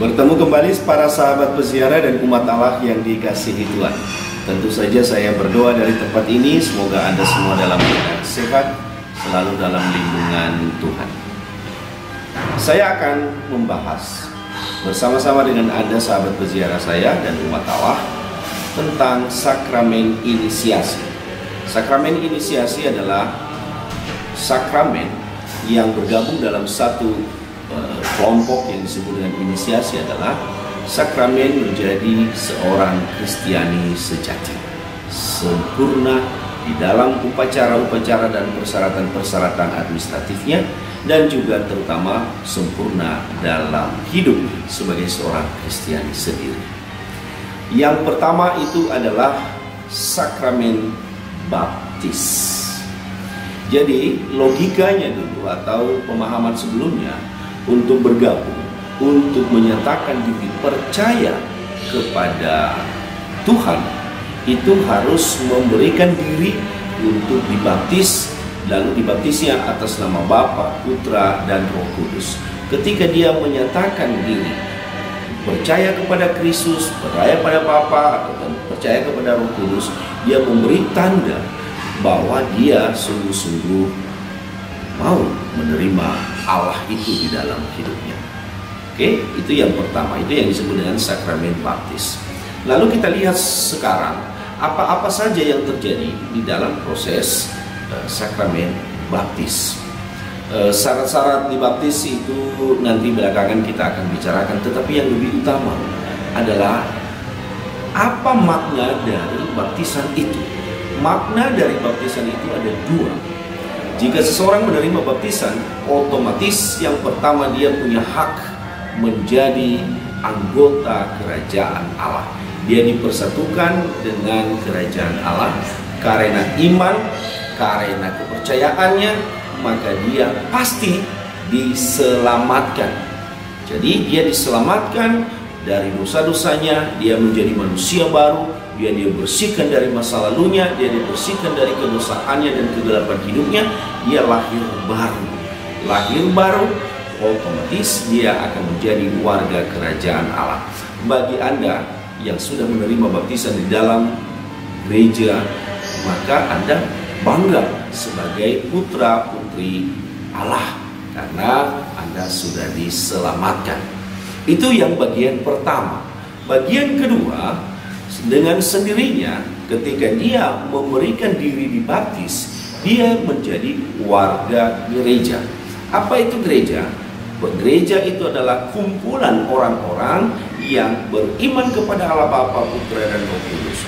Bertemu kembali para sahabat peziarah dan umat Allah yang dikasihi Tuhan. Tentu saja saya berdoa dari tempat ini, semoga Anda semua dalam keadaan sehat, selalu dalam lindungan Tuhan. Saya akan membahas bersama-sama dengan Anda sahabat peziarah saya dan umat Allah tentang sakramen inisiasi. Sakramen inisiasi adalah sakramen yang bergabung dalam satu kelompok yang disebut dengan inisiasi, adalah sakramen menjadi seorang Kristiani sejati, sempurna di dalam upacara-upacara dan persyaratan-persyaratan administratifnya, dan juga terutama sempurna dalam hidup sebagai seorang Kristiani sendiri. Yang pertama itu adalah sakramen baptis. Jadi logikanya dulu atau pemahaman sebelumnya untuk bergabung, untuk menyatakan diri percaya kepada Tuhan, itu harus memberikan diri untuk dibaptis, lalu dibaptisnya atas nama Bapa, Putra, dan Roh Kudus. Ketika dia menyatakan diri percaya kepada Kristus, percaya pada Bapa, atau percaya kepada Roh Kudus, dia memberi tanda bahwa dia sungguh-sungguh mau menerima Allah itu di dalam hidupnya. Oke, itu yang pertama, itu yang disebut dengan sakramen baptis. Lalu kita lihat sekarang apa-apa saja yang terjadi di dalam proses sakramen baptis. Syarat-syarat dibaptis itu nanti belakangan kita akan bicarakan, tetapi yang lebih utama adalah apa makna dari baptisan itu. Makna dari baptisan itu ada dua. Jika seseorang menerima baptisan, otomatis yang pertama dia punya hak menjadi anggota kerajaan Allah. Dia dipersatukan dengan kerajaan Allah karena iman, karena kepercayaannya, maka dia pasti diselamatkan. Jadi dia diselamatkan dari dosa-dosanya, dia menjadi manusia baru, dia dibersihkan dari masa lalunya, dia dibersihkan dari kedosaannya dan kegelapan hidupnya, dia lahir baru. Lahir baru, otomatis dia akan menjadi warga kerajaan Allah. Bagi Anda yang sudah menerima baptisan di dalam gereja, maka Anda bangga sebagai putra-putri Allah karena Anda sudah diselamatkan. Itu yang bagian pertama. Bagian kedua, dengan sendirinya ketika dia memberikan diri dibaptis, dia menjadi warga gereja. Apa itu gereja? Gereja itu adalah kumpulan orang-orang yang beriman kepada Allah Bapa, Putra, dan Roh Kudus.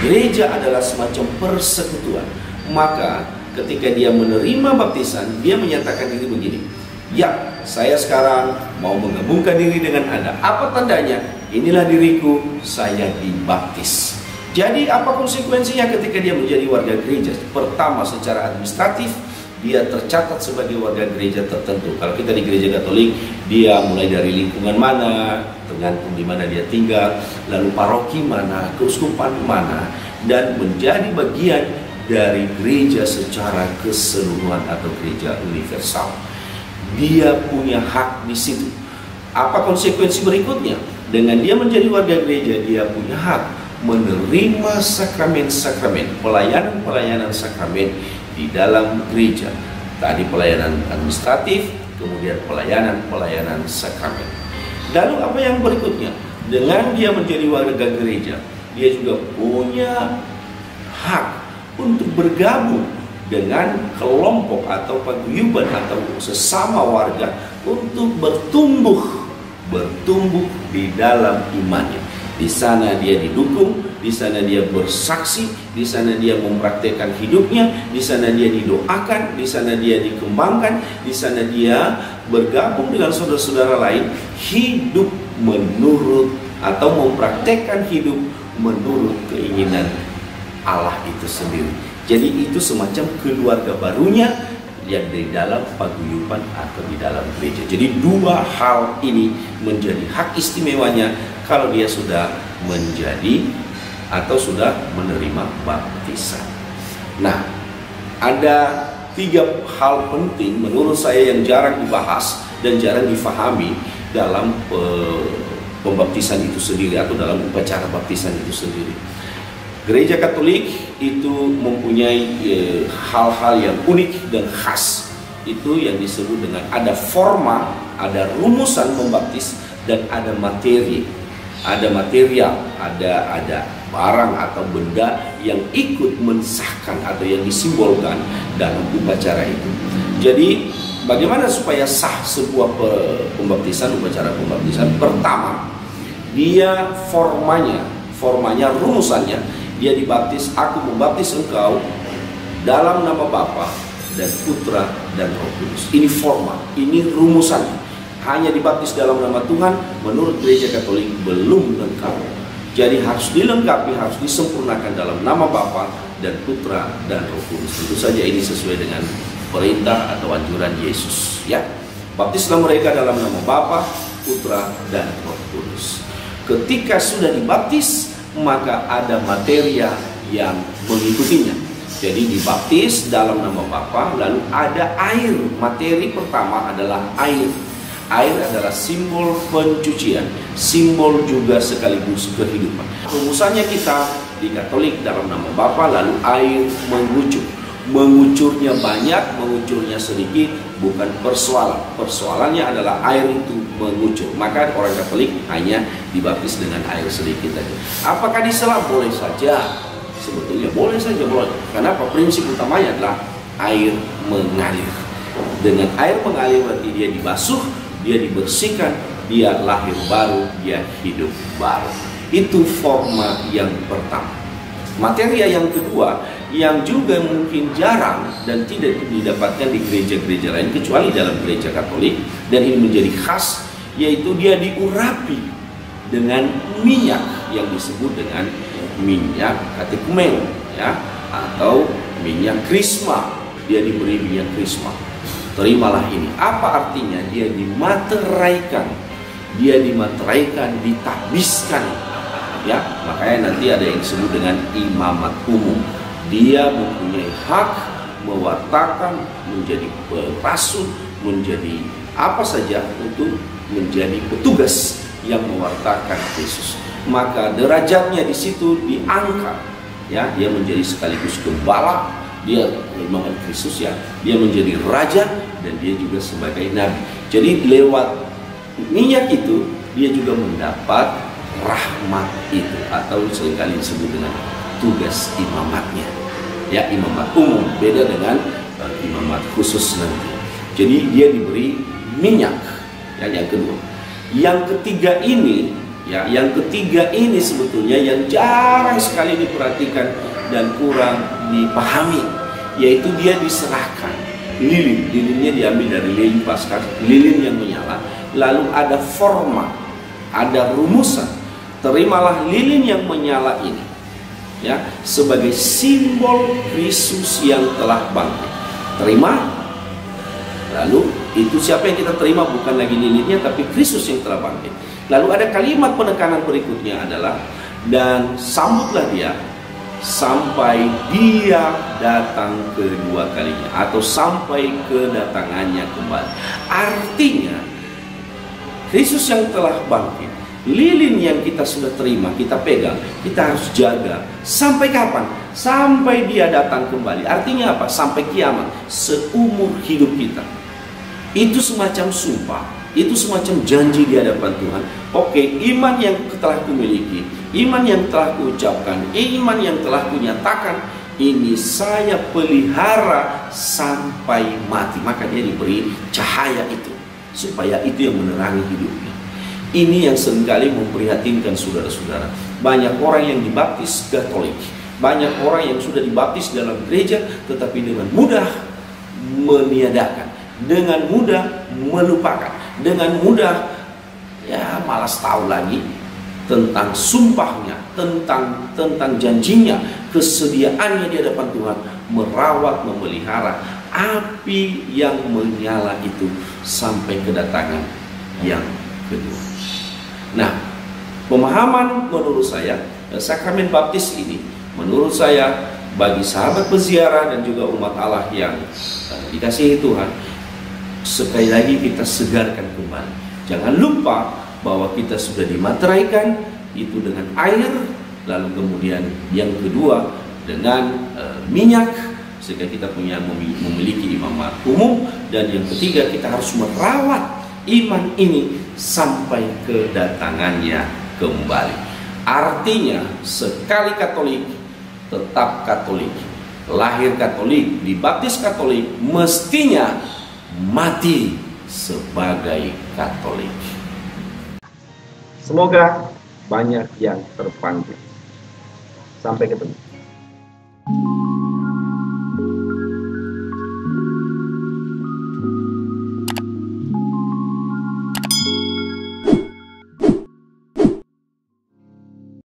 Gereja adalah semacam persekutuan. Maka ketika dia menerima baptisan, dia menyatakan diri begini, ya, saya sekarang mau menggabungkan diri dengan Anda. Apa tandanya? Inilah diriku, saya dibaptis. Jadi apa konsekuensinya ketika dia menjadi warga gereja? Pertama, secara administratif dia tercatat sebagai warga gereja tertentu. Kalau kita di gereja Katolik, dia mulai dari lingkungan mana, tergantung di mana dia tinggal, lalu paroki mana, keuskupan mana, dan menjadi bagian dari gereja secara keseluruhan atau gereja universal. Dia punya hak di situ. Apa konsekuensi berikutnya? Dengan dia menjadi warga gereja, dia punya hak menerima sakramen-sakramen, pelayanan-pelayanan sakramen di dalam gereja. Tadi pelayanan administratif, kemudian pelayanan-pelayanan sakramen. Lalu apa yang berikutnya? Dengan dia menjadi warga gereja, dia juga punya hak untuk bergabung dengan kelompok atau paguyuban atau sesama warga untuk bertumbuh di dalam imannya. Di sana dia didukung, di sana dia bersaksi, di sana dia mempraktekkan hidupnya, di sana dia didoakan, di sana dia dikembangkan, di sana dia bergabung dengan saudara-saudara lain, hidup menurut atau mempraktekkan hidup menurut keinginan Allah itu sendiri. Jadi itu semacam keluarga barunya yang di dalam paguyuban atau di dalam gereja. Jadi dua hal ini menjadi hak istimewanya kalau dia sudah menjadi atau sudah menerima baptisan. Nah, ada tiga hal penting menurut saya yang jarang dibahas dan jarang difahami dalam pembaptisan itu sendiri atau dalam upacara baptisan itu sendiri. Gereja Katolik itu mempunyai hal-hal yang unik dan khas. Itu yang disebut dengan ada forma, ada rumusan membaptis, dan ada materi, ada material, ada barang atau benda yang ikut mensahkan atau yang disimbolkan dalam upacara itu. Jadi bagaimana supaya sah sebuah pembaptisan, upacara pembaptisan? Pertama, dia formanya, rumusannya, dia dibaptis, aku membaptis engkau dalam nama Bapa dan Putra dan Roh Kudus. Ini forma, ini rumusannya. Hanya dibaptis dalam nama Tuhan menurut Gereja Katolik belum lengkap. Jadi harus dilengkapi, harus disempurnakan dalam nama Bapa dan Putra dan Roh Kudus. Tentu saja ini sesuai dengan perintah atau anjuran Yesus, ya. Baptislah mereka dalam nama Bapa, Putra dan Roh Kudus. Ketika sudah dibaptis, maka ada materia yang mengikutinya. Jadi dibaptis dalam nama Bapa, lalu ada air. Materi pertama adalah air. Air adalah simbol pencucian, simbol juga sekaligus kehidupan. Rumusannya kita di Katolik dalam nama Bapa, lalu air mengucur. Mengucurnya banyak, mengucurnya sedikit, bukan persoalan. Persoalannya adalah air itu mengucur. Maka orang Katolik hanya dibaptis dengan air sedikit saja. Apakah diselam? Boleh saja. Sebetulnya boleh saja, boleh. Kenapa? Prinsip utamanya adalah air mengalir. Dengan air mengalir berarti dia dibasuh, dia dibersihkan, dia lahir baru, dia hidup baru. Itu forma yang pertama. Materia yang kedua, yang juga mungkin jarang dan tidak didapatkan di gereja-gereja lain kecuali dalam gereja Katolik, dan ini menjadi khas, yaitu dia diurapi dengan minyak yang disebut dengan minyak katekumen, ya, atau minyak krisma. Dia diberi minyak krisma. Terimalah ini. Apa artinya? Dia dimateraikan, ditabiskan, ya. Makanya nanti ada yang disebut dengan imamat umum. Dia mempunyai hak mewartakan, menjadi rasul, menjadi apa saja untuk menjadi petugas yang mewartakan Yesus. Maka derajatnya di situ diangkat, ya. Dia menjadi sekaligus gembala, dia memang Kristus, ya. Dia menjadi raja dan dia juga sebagai nabi. Jadi lewat minyak itu dia juga mendapat rahmat itu, atau seringkali disebut dengan tugas imamatnya, ya. Imamat umum beda dengan imamat khusus nanti. Jadi dia diberi minyak, ya, yang kedua. Yang ketiga ini, ya, yang ketiga ini sebetulnya yang jarang sekali diperhatikan dan kurang dipahami, yaitu dia diserahkan lilin. Lilinnya diambil dari lilin Paskah, lilin yang menyala. Lalu ada forma, ada rumusan. Terimalah lilin yang menyala ini, ya, sebagai simbol Kristus yang telah bangkit. Terima. Lalu itu siapa yang kita terima? Bukan lagi lilinnya, tapi Kristus yang telah bangkit. Lalu ada kalimat penekanan berikutnya adalah, dan sambutlah dia sampai dia datang kedua kalinya, atau sampai kedatangannya kembali. Artinya Kristus yang telah bangkit, lilin yang kita sudah terima, kita pegang, kita harus jaga. Sampai kapan? Sampai dia datang kembali. Artinya apa? Sampai kiamat, seumur hidup kita. Itu semacam sumpah, itu semacam janji di hadapan Tuhan. Oke, iman yang telah kumiliki, iman yang telah kuucapkan, iman yang telah kunyatakan, ini saya pelihara sampai mati. Maka dia diberi cahaya itu, supaya itu yang menerangi hidupnya. Ini yang seringkali memprihatinkan saudara-saudara. Banyak orang yang dibaptis Katolik, banyak orang yang sudah dibaptis dalam gereja, tetapi dengan mudah meniadakan, dengan mudah melupakan, dengan mudah, ya, malas tahu lagi tentang sumpahnya, tentang janjinya, kesediaannya di hadapan Tuhan, merawat, memelihara api yang menyala itu sampai kedatangan yang kedua. Nah, pemahaman menurut saya sakramen baptis ini, menurut saya, bagi sahabat peziarah dan juga umat Allah yang dikasihi Tuhan, sekali lagi kita segarkan kembali. Jangan lupa bahwa kita sudah dimateraikan itu dengan air, lalu kemudian yang kedua dengan minyak, sehingga kita memiliki imam makmum, dan yang ketiga kita harus merawat iman ini sampai kedatangannya kembali. Artinya sekali Katolik tetap Katolik, lahir Katolik, dibaptis Katolik, mestinya mati sebagai Katolik. Semoga banyak yang terpanggil. Sampai ketemu.